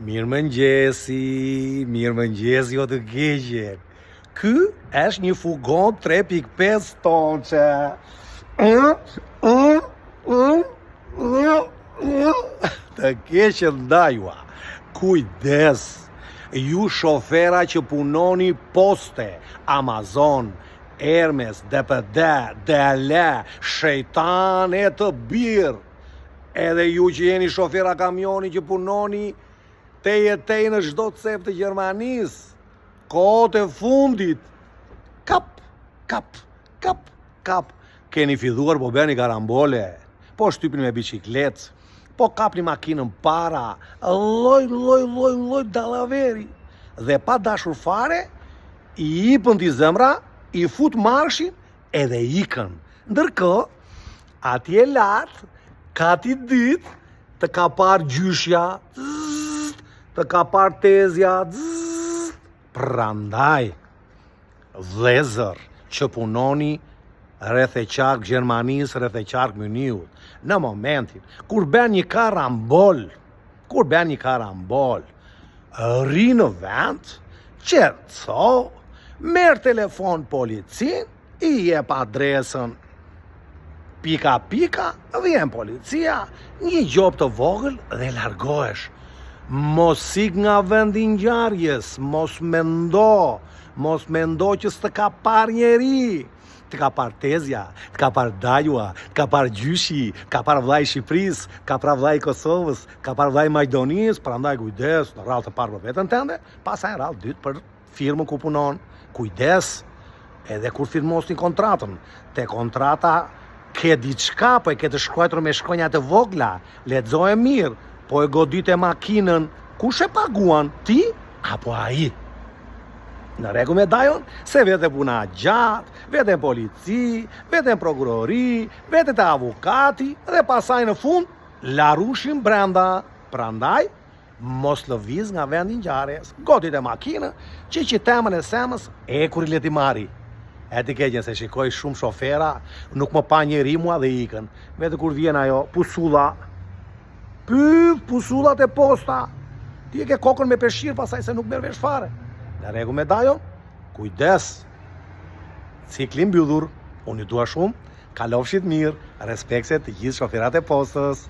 Mirëmëngjesi o të keqen. Ky është një fugon 3.5 tonçe. Të keqen ndajua. Kujdes. Ju shofera që punoni poste, Amazon, Hermes, DPD, DL, shejtan e të birë. Edhe ju që jeni shofera kamioni që punoni tej në çdo cep të Gjermanisë, kohët e fundit, kap, keni filluar po bëni karambole, po shtypni me biçikletë, po kapni makinën para, lloj dallaveri, dhe pa dashur fare, i hipën t'i zemra, i fut marshin edhe ikën. Ndërkohë, atje lart, ka t'i ditë, të ka parë gjyshja, të ka parë tezja, prandaj, vlezër që punoni rreth e qark Gjermanisë, rreth e qark Myniut, në momentin kur bën një karambol, ri në vend, qetëso, merr telefon policin, i jep adresën, pika, vjen policia, një gjop të vogël dhe largohesh. Mos ik nga vendi i ngjarjes, mos mendo që s'të ka parë njeri. Të ka parë tezja, të ka parë dajua, të ka parë gjyshi, ka parë vllai i Shqipërisë, ka parë vllai i Kosovës, ka parë vllai i Maqedonisë, prandaj kujdes, në radhë të parë për veten tënde, pastaj radhë dytë për firmën ku punon. Kujdes, edhe kur firmosni kontratën, te kontrata ke diçka, po e ke të shkruar me shkronja të vogla, lexoje mirë, po e godite makinën, kush e paguan, ti apo ai? Në rregull me dajon, se vete puna gjatë, vete polici, vete prokurori, vete te avukati, dhe pasaj në fund, la rushin brenda. Prandaj, mos lëviz nga vendi i ngjarjes, godite makinën, që temën e semës, e kur i leti mari. E ti keqen se shikoj shumë shofera, nuk më pa njeri mua dhe ikën. Vete kur vjen ajo, pusullat e posta. Ti e ke kokën me peshqir, pasaj se nuk merr vesh fare. Në rregull me dajon, kujdes. Cikli mbyllur, unë ju dua shumë, kalofshit mirë, respekte të gjithë shoferat e postës.